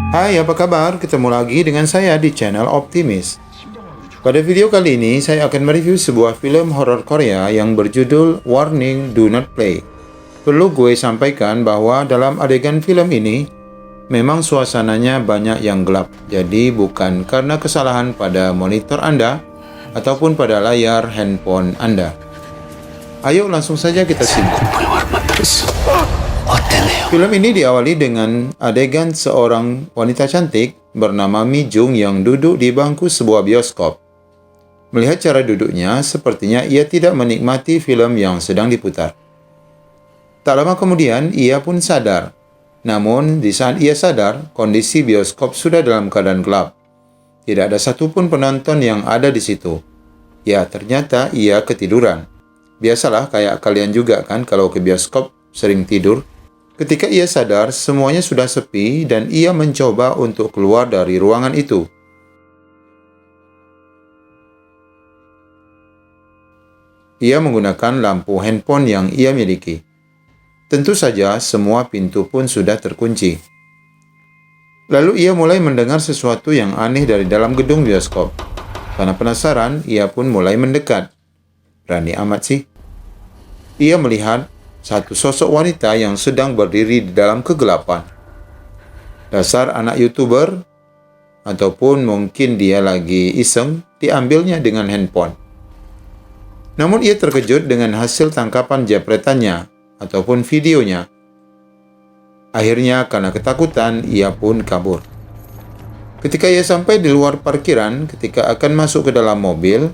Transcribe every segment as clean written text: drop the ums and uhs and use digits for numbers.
Hai, apa kabar? Ketemu lagi dengan saya di channel Optimis. Pada video kali ini, saya akan mereview sebuah film horor Korea yang berjudul Warning Do Not Play. Perlu gue sampaikan bahwa dalam adegan film ini, memang suasananya banyak yang gelap. Jadi bukan karena kesalahan pada monitor Anda, ataupun pada layar handphone Anda. Ayo langsung saja kita simak. Film ini diawali dengan adegan seorang wanita cantik bernama Mi Jung yang duduk di bangku sebuah bioskop. Melihat cara duduknya, sepertinya ia tidak menikmati film yang sedang diputar. Tak lama kemudian, ia pun sadar. Namun, di saat ia sadar, kondisi bioskop sudah dalam keadaan gelap. Tidak ada satupun penonton yang ada di situ. Ya, ternyata ia ketiduran. Biasalah kayak kalian juga kan kalau ke bioskop sering tidur. Ketika ia sadar, semuanya sudah sepi dan ia mencoba untuk keluar dari ruangan itu. Ia menggunakan lampu handphone yang ia miliki. Tentu saja, semua pintu pun sudah terkunci. Lalu ia mulai mendengar sesuatu yang aneh dari dalam gedung bioskop. Karena penasaran, ia pun mulai mendekat. Berani amat sih. Ia melihat satu sosok wanita yang sedang berdiri di dalam kegelapan. Dasar anak YouTuber, ataupun mungkin dia lagi iseng, diambilnya dengan handphone. Namun ia terkejut dengan hasil tangkapan jepretannya, ataupun videonya. Akhirnya karena ketakutan, ia pun kabur. Ketika ia sampai di luar parkiran, ketika akan masuk ke dalam mobil,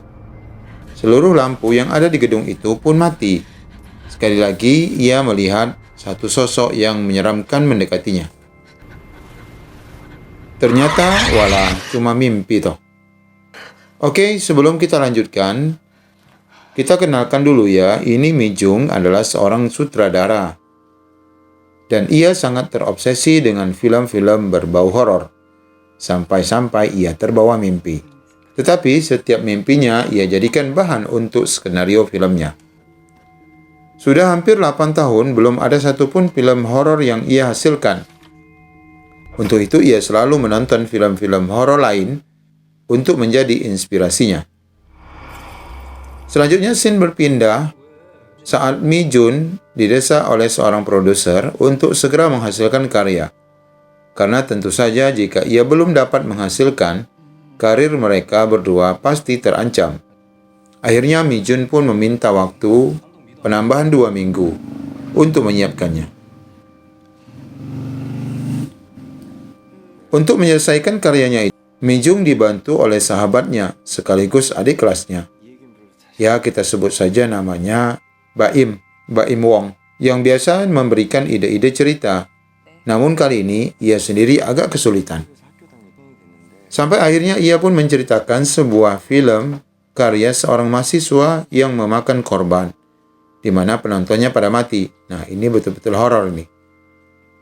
seluruh lampu yang ada di gedung itu pun mati. Sekali lagi, ia melihat satu sosok yang menyeramkan mendekatinya. Ternyata, walah, cuma mimpi toh. Oke, sebelum kita lanjutkan, kita kenalkan dulu ya, ini Mi Jung adalah seorang sutradara. Dan ia sangat terobsesi dengan film-film berbau horor. Sampai-sampai ia terbawa mimpi. Tetapi setiap mimpinya ia jadikan bahan untuk skenario filmnya. Sudah hampir 8 tahun belum ada satupun film horor yang ia hasilkan. Untuk itu ia selalu menonton film-film horor lain untuk menjadi inspirasinya. Selanjutnya scene berpindah saat Mi Jun didesak oleh seorang produser untuk segera menghasilkan karya. Karena tentu saja jika ia belum dapat menghasilkan, karir mereka berdua pasti terancam. Akhirnya Mi Jun pun meminta waktu penambahan 2 minggu untuk menyiapkannya. Untuk menyelesaikan karyanya itu, Mi Jung dibantu oleh sahabatnya sekaligus adik kelasnya. Ya, kita sebut saja namanya Baim Wong, yang biasa memberikan ide-ide cerita. Namun kali ini ia sendiri agak kesulitan. Sampai akhirnya ia pun menceritakan sebuah film karya seorang mahasiswa yang memakan korban, di mana penontonnya pada mati. Nah, ini betul-betul horor nih.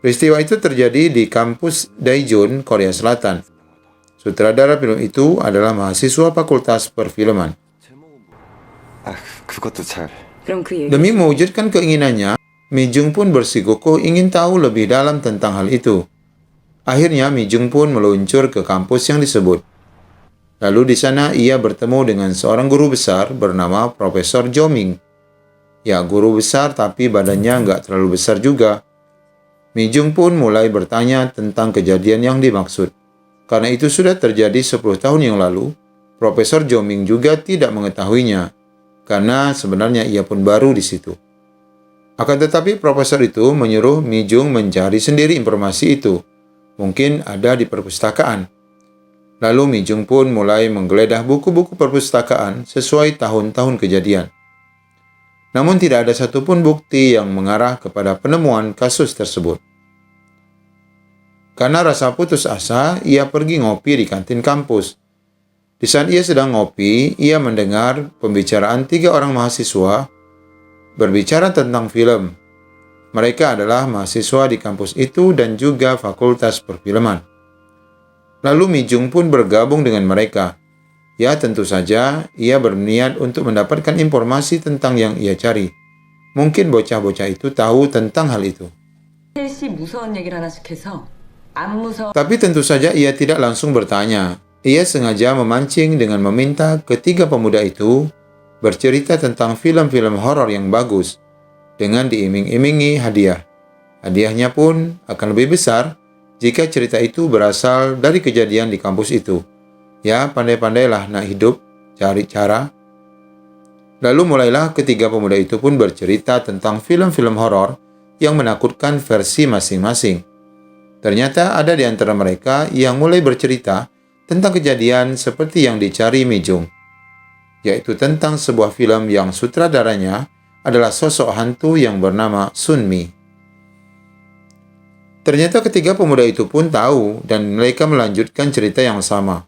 Peristiwa itu terjadi di kampus Daejeon, Korea Selatan. Sutradara film itu adalah mahasiswa Fakultas Perfilman. Demi mewujudkan keinginannya, Mi Jung pun bersikukuh ingin tahu lebih dalam tentang hal itu. Akhirnya Mi Jung pun meluncur ke kampus yang disebut. Lalu di sana ia bertemu dengan seorang guru besar bernama Profesor Jo Ming. Ya, guru besar tapi badannya nggak terlalu besar juga. Mi Jung pun mulai bertanya tentang kejadian yang dimaksud. Karena itu sudah terjadi 10 tahun yang lalu, Profesor Jo Ming juga tidak mengetahuinya. Karena sebenarnya ia pun baru di situ. Akan tetapi profesor itu menyuruh Mi Jung mencari sendiri informasi itu. Mungkin ada di perpustakaan. Lalu Mi Jung pun mulai menggeledah buku-buku perpustakaan sesuai tahun-tahun kejadian. Namun tidak ada satupun bukti yang mengarah kepada penemuan kasus tersebut. Karena rasa putus asa, ia pergi ngopi di kantin kampus. Di saat ia sedang ngopi, ia mendengar pembicaraan 3 orang mahasiswa berbicara tentang film. Mereka adalah mahasiswa di kampus itu dan juga Fakultas Perfilman. Lalu Mi Jung pun bergabung dengan mereka. Ya, tentu saja ia berniat untuk mendapatkan informasi tentang yang ia cari. Mungkin bocah-bocah itu tahu tentang hal itu. 씨 무서운 얘기를 하나씩 해서 안 무서워. Tapi tentu saja ia tidak langsung bertanya. Ia sengaja memancing dengan meminta ketiga pemuda itu bercerita tentang film-film horor yang bagus dengan diiming-imingi hadiah. Hadiahnya pun akan lebih besar jika cerita itu berasal dari kejadian di kampus itu. Ya, pandai-pandailah nak hidup, cari cara. Lalu mulailah ketiga pemuda itu pun bercerita tentang film-film horor yang menakutkan versi masing-masing. Ternyata ada di antara mereka yang mulai bercerita tentang kejadian seperti yang dicari Mi Jung, yaitu tentang sebuah film yang sutradaranya adalah sosok hantu yang bernama Sun Mi. Ternyata ketiga pemuda itu pun tahu dan mereka melanjutkan cerita yang sama.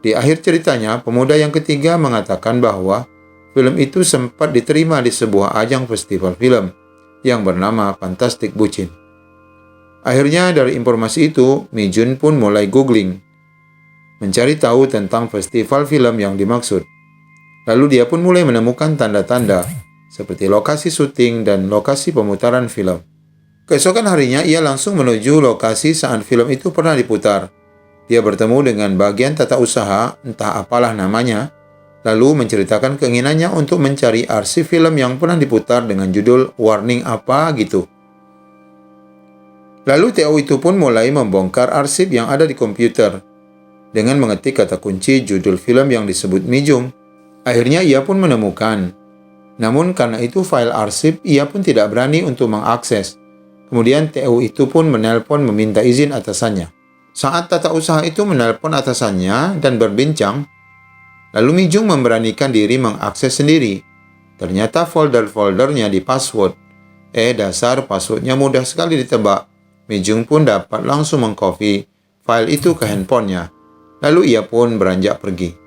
Di akhir ceritanya, pemuda yang ketiga mengatakan bahwa film itu sempat diterima di sebuah ajang festival film yang bernama Fantastic Bucin. Akhirnya dari informasi itu, Mi Jun pun mulai googling, mencari tahu tentang festival film yang dimaksud. Lalu dia pun mulai menemukan tanda-tanda seperti lokasi syuting dan lokasi pemutaran film. Keesokan harinya ia langsung menuju lokasi saat film itu pernah diputar. Dia bertemu dengan bagian tata usaha, entah apalah namanya, lalu menceritakan keinginannya untuk mencari arsip film yang pernah diputar dengan judul warning apa gitu. Lalu TO itu pun mulai membongkar arsip yang ada di komputer dengan mengetik kata kunci judul film yang disebut Mi Jung. Akhirnya ia pun menemukan. Namun karena itu file arsip, ia pun tidak berani untuk mengakses. Kemudian TO itu pun menelpon meminta izin atasannya. Saat tata usaha itu menelpon atasannya dan berbincang, lalu Mi Jung memberanikan diri mengakses sendiri. Ternyata folder-foldernya di password. Dasar passwordnya mudah sekali ditebak. Mi Jung pun dapat langsung mengcopy file itu ke handphonenya. Lalu ia pun beranjak pergi.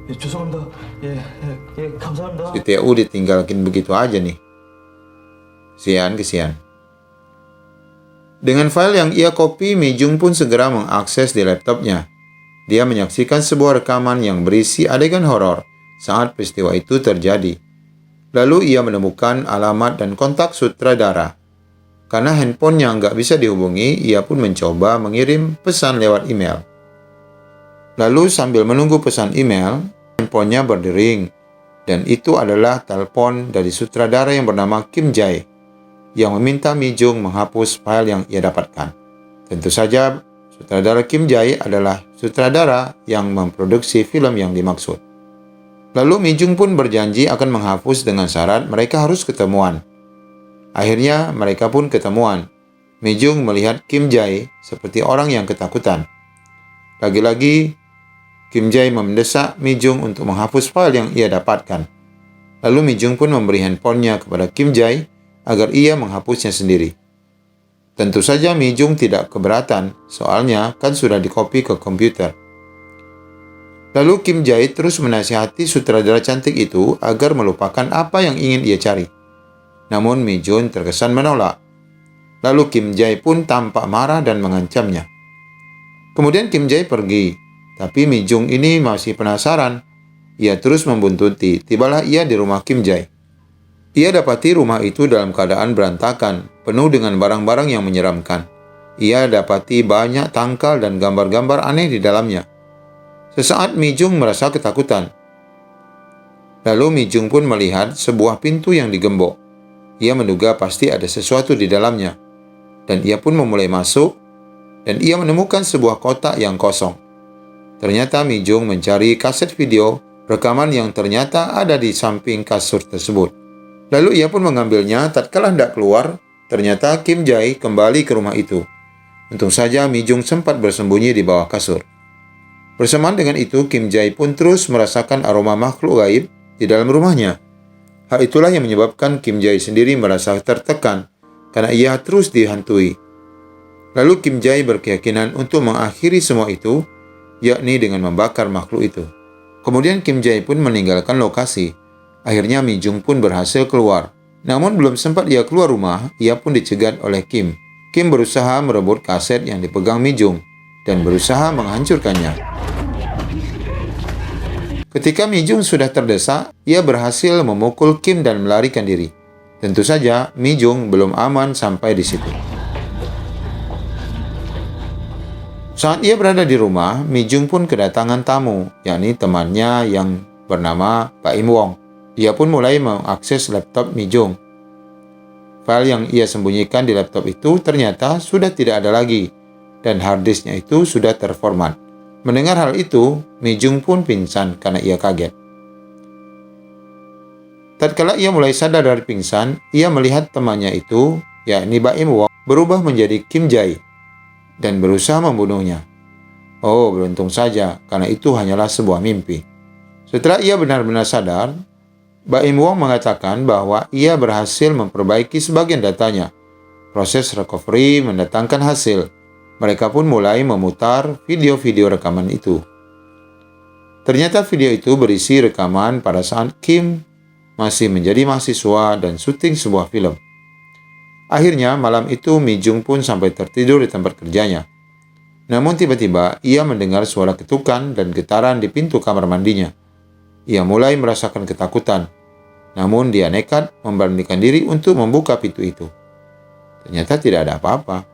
죄송합니다. 감사합니다. Si TU ditinggalkan begitu aja nih. Kesian. Dengan file yang ia copy, Mi Jung pun segera mengakses di laptopnya. Dia menyaksikan sebuah rekaman yang berisi adegan horor saat peristiwa itu terjadi. Lalu ia menemukan alamat dan kontak sutradara. Karena handphonenya nggak bisa dihubungi, ia pun mencoba mengirim pesan lewat email. Lalu sambil menunggu pesan email, handphonenya berdering. Dan itu adalah telepon dari sutradara yang bernama Kim Jae, yang meminta Mi Jung menghapus file yang ia dapatkan. Tentu saja, sutradara Kim Jae adalah sutradara yang memproduksi film yang dimaksud. Lalu Mi Jung pun berjanji akan menghapus dengan syarat mereka harus ketemuan. Akhirnya mereka pun ketemuan. Mi Jung melihat Kim Jae seperti orang yang ketakutan. Lagi-lagi, Kim Jae mendesak Mi Jung untuk menghapus file yang ia dapatkan. Lalu Mi Jung pun memberi handphonenya kepada Kim Jae agar ia menghapusnya sendiri. Tentu saja Mi Jung tidak keberatan, soalnya kan sudah dikopi ke komputer. Lalu Kim Jae terus menasihati sutradara cantik itu agar melupakan apa yang ingin ia cari. Namun Mi Jung terkesan menolak. Lalu Kim Jae pun tampak marah dan mengancamnya. Kemudian Kim Jae pergi, tapi Mi Jung ini masih penasaran. Ia terus membuntuti. Tibalah ia di rumah Kim Jae. Ia dapati rumah itu dalam keadaan berantakan, penuh dengan barang-barang yang menyeramkan. Ia dapati banyak tangkal dan gambar-gambar aneh di dalamnya. Sesaat Mi Jung merasa ketakutan. Lalu Mi Jung pun melihat sebuah pintu yang digembok. Ia menduga pasti ada sesuatu di dalamnya. Dan ia pun memulai masuk, dan ia menemukan sebuah kotak yang kosong. Ternyata Mi Jung mencari kaset video rekaman yang ternyata ada di samping kasur tersebut. Lalu ia pun mengambilnya. Tatkala hendak keluar, ternyata Kim Jae kembali ke rumah itu. Untung saja Mi Jung sempat bersembunyi di bawah kasur. Bersamaan dengan itu, Kim Jae pun terus merasakan aroma makhluk gaib di dalam rumahnya. Hal itulah yang menyebabkan Kim Jae sendiri merasa tertekan karena ia terus dihantui. Lalu Kim Jae berkeyakinan untuk mengakhiri semua itu, yakni dengan membakar makhluk itu. Kemudian Kim Jae pun meninggalkan lokasi. Akhirnya Mi Jung pun berhasil keluar. Namun belum sempat ia keluar rumah, ia pun dicegat oleh Kim. Kim berusaha merebut kaset yang dipegang Mi Jung dan berusaha menghancurkannya. Ketika Mi Jung sudah terdesak, ia berhasil memukul Kim dan melarikan diri. Tentu saja, Mi Jung belum aman sampai di situ. Saat ia berada di rumah, Mi Jung pun kedatangan tamu, yakni temannya yang bernama Pak Im Wong. Ia pun mulai mengakses laptop Mi Jung. File yang ia sembunyikan di laptop itu ternyata sudah tidak ada lagi, dan harddisknya itu sudah terformat. Mendengar hal itu, Mi Jung pun pingsan karena ia kaget. Tatkala ia mulai sadar dari pingsan, ia melihat temannya itu, yakni Pak Im Wong, berubah menjadi Kim Jae dan berusaha membunuhnya. Oh, beruntung saja, karena itu hanyalah sebuah mimpi. Setelah ia benar-benar sadar, Pak Im Wong mengatakan bahwa ia berhasil memperbaiki sebagian datanya. Proses recovery mendatangkan hasil. Mereka pun mulai memutar video-video rekaman itu. Ternyata video itu berisi rekaman pada saat Kim masih menjadi mahasiswa dan syuting sebuah film. Akhirnya malam itu Mi Jung pun sampai tertidur di tempat kerjanya. Namun tiba-tiba ia mendengar suara ketukan dan getaran di pintu kamar mandinya. Ia mulai merasakan ketakutan. Namun dia nekat memberanikan diri untuk membuka pintu itu. Ternyata tidak ada apa-apa.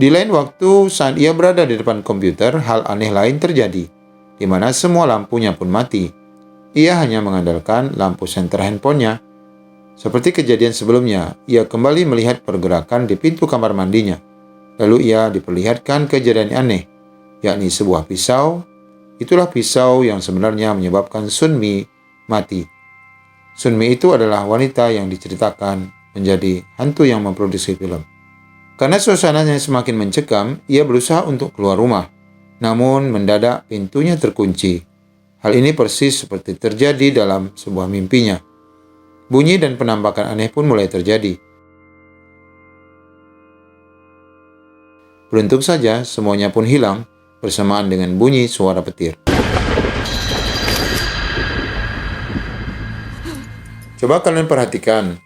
Di lain waktu, saat ia berada di depan komputer, hal aneh lain terjadi, di mana semua lampunya pun mati. Ia hanya mengandalkan lampu senter handphonenya. Seperti kejadian sebelumnya, ia kembali melihat pergerakan di pintu kamar mandinya. Lalu ia diperlihatkan kejadian aneh, yakni sebuah pisau. Itulah pisau yang sebenarnya menyebabkan Sun Mi mati. Sun Mi itu adalah wanita yang diceritakan menjadi hantu yang memproduksi film. Karena suasananya semakin mencekam, ia berusaha untuk keluar rumah. Namun mendadak pintunya terkunci. Hal ini persis seperti terjadi dalam sebuah mimpinya. Bunyi dan penampakan aneh pun mulai terjadi. Beruntung saja semuanya pun hilang bersamaan dengan bunyi suara petir. Coba kalian perhatikan,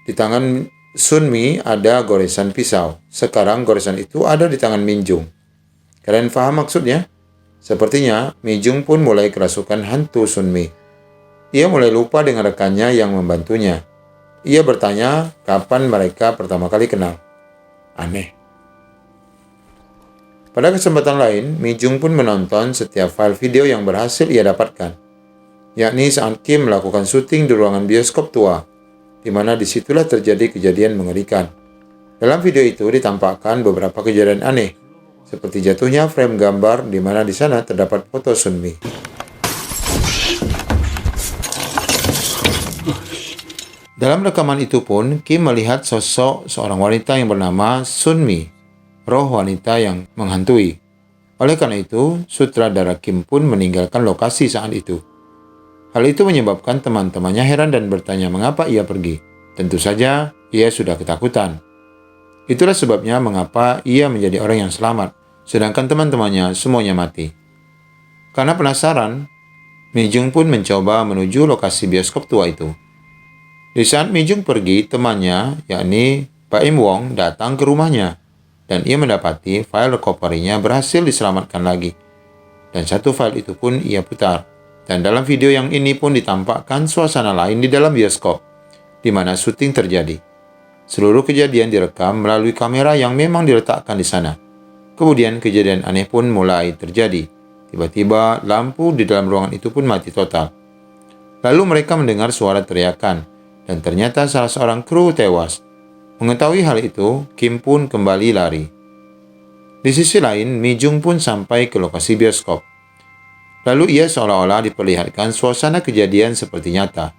di tangan Sun Mi ada goresan pisau. Sekarang goresan itu ada di tangan Mi Jung. Kalian paham maksudnya? Sepertinya Mi Jung pun mulai kerasukan hantu Sun Mi. Ia mulai lupa dengan rekannya yang membantunya. Ia bertanya kapan mereka pertama kali kenal. Aneh. Pada kesempatan lain, Mi Jung pun menonton setiap file video yang berhasil ia dapatkan, yakni saat Kim melakukan syuting di ruangan bioskop tua, di mana disitulah terjadi kejadian mengerikan. Dalam video itu ditampakkan beberapa kejadian aneh, seperti jatuhnya frame gambar di mana di sana terdapat foto Sun Mi. Dalam rekaman itu pun, Kim melihat sosok seorang wanita yang bernama Sun Mi, roh wanita yang menghantui. Oleh karena itu, sutradara Kim pun meninggalkan lokasi saat itu. Hal itu menyebabkan teman-temannya heran dan bertanya mengapa ia pergi. Tentu saja, ia sudah ketakutan. Itulah sebabnya mengapa ia menjadi orang yang selamat, sedangkan teman-temannya semuanya mati. Karena penasaran, Mi Jung pun mencoba menuju lokasi bioskop tua itu. Di saat Mi Jung pergi, temannya, yakni Pak Im Wong, datang ke rumahnya. Dan ia mendapati file recovery-nya berhasil diselamatkan lagi. Dan satu file itu pun ia putar. Dan dalam video yang ini pun ditampakkan suasana lain di dalam bioskop, di mana syuting terjadi. Seluruh kejadian direkam melalui kamera yang memang diletakkan di sana. Kemudian kejadian aneh pun mulai terjadi. Tiba-tiba lampu di dalam ruangan itu pun mati total. Lalu mereka mendengar suara teriakan. Dan ternyata salah seorang kru tewas. Mengetahui hal itu, Kim pun kembali lari. Di sisi lain, Mi Jung pun sampai ke lokasi bioskop. Lalu ia seolah-olah diperlihatkan suasana kejadian seperti nyata.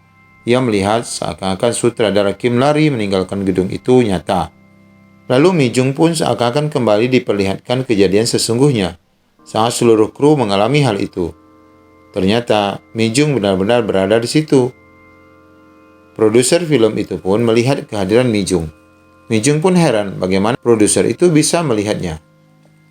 Ia melihat seakan-akan sutradara Kim lari meninggalkan gedung itu nyata. Lalu Mi Jung pun seakan-akan kembali diperlihatkan kejadian sesungguhnya, saat seluruh kru mengalami hal itu. Ternyata Mi Jung benar-benar berada di situ. Produser film itu pun melihat kehadiran Mi Jung. Mi Jung pun heran bagaimana produser itu bisa melihatnya.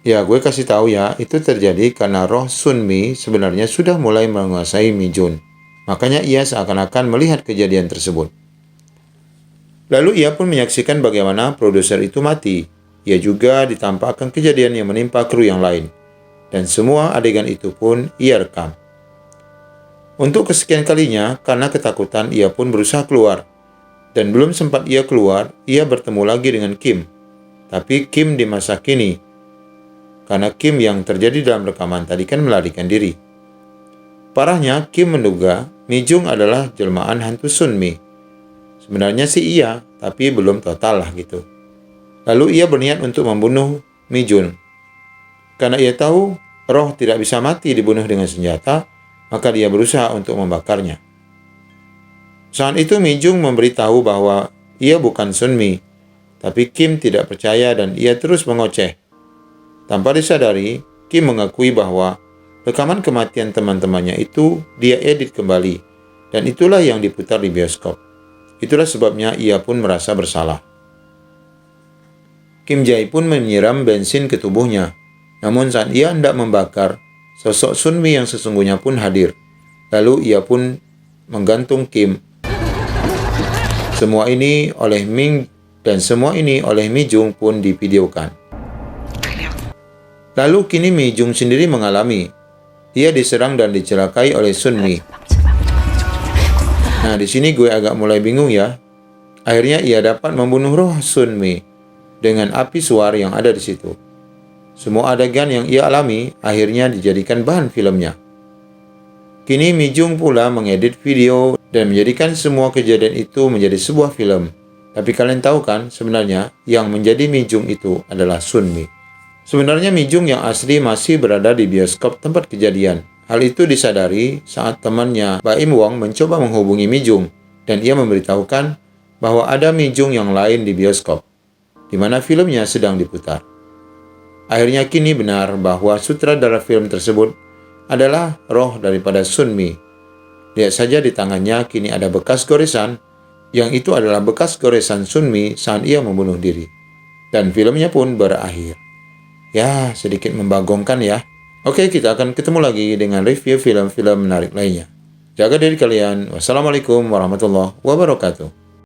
Ya, gue kasih tahu ya, itu terjadi karena roh Sun Mi sebenarnya sudah mulai menguasai Mi Jung. Makanya ia seakan-akan melihat kejadian tersebut. Lalu ia pun menyaksikan bagaimana produser itu mati. Ia juga ditampakkan kejadian yang menimpa kru yang lain. Dan semua adegan itu pun ia rekam. Untuk kesekian kalinya, karena ketakutan, ia pun berusaha keluar. Dan belum sempat ia keluar, ia bertemu lagi dengan Kim. Tapi Kim di masa kini. karena Kim yang terjadi dalam rekaman tadi kan melarikan diri. Parahnya, Kim menduga Mi Jung adalah jelmaan hantu Sunmi. Sebenarnya sih iya, tapi belum total lah gitu. Lalu ia berniat untuk membunuh Mi Jung. Karena ia tahu roh tidak bisa mati dibunuh dengan senjata, maka dia berusaha untuk membakarnya. Saat itu Mi Jung memberitahu bahwa ia bukan Sunmi, tapi Kim tidak percaya dan ia terus mengoceh. Tanpa disadari, Kim mengakui bahwa rekaman kematian teman-temannya itu dia edit kembali, dan itulah yang diputar di bioskop. Itulah sebabnya ia pun merasa bersalah. Kim Jae pun menyiram bensin ke tubuhnya, namun saat ia hendak membakar, sosok Sunmi yang sesungguhnya pun hadir. Lalu ia pun menggantung Kim. Semua ini oleh Ming dan semua ini oleh Mi Jung pun divideokan. Lalu kini Mi Jung sendiri mengalami. Ia diserang dan dicelakai oleh Sunmi. Nah, di sini gue agak mulai bingung ya. Akhirnya ia dapat membunuh roh Sunmi dengan api suar yang ada di situ. Semua adegan yang ia alami akhirnya dijadikan bahan filmnya. Kini Mi Jung pula mengedit video dan menjadikan semua kejadian itu menjadi sebuah film. Tapi kalian tahu kan sebenarnya yang menjadi Mi Jung itu adalah Sunmi. Sebenarnya Mi Jung yang asli masih berada di bioskop tempat kejadian. Hal itu disadari saat temannya Baim Wong mencoba menghubungi Mi Jung dan ia memberitahukan bahwa ada Mi Jung yang lain di bioskop, di mana filmnya sedang diputar. Akhirnya kini benar bahwa sutradara film tersebut adalah roh daripada Sunmi. Lihat saja di tangannya kini ada bekas goresan, yang itu adalah bekas goresan Sunmi saat ia membunuh diri. Dan filmnya pun berakhir. Ya, sedikit membagongkan ya. Oke, kita akan ketemu lagi dengan review film-film menarik lainnya. Jaga diri kalian. Wassalamualaikum warahmatullahi wabarakatuh.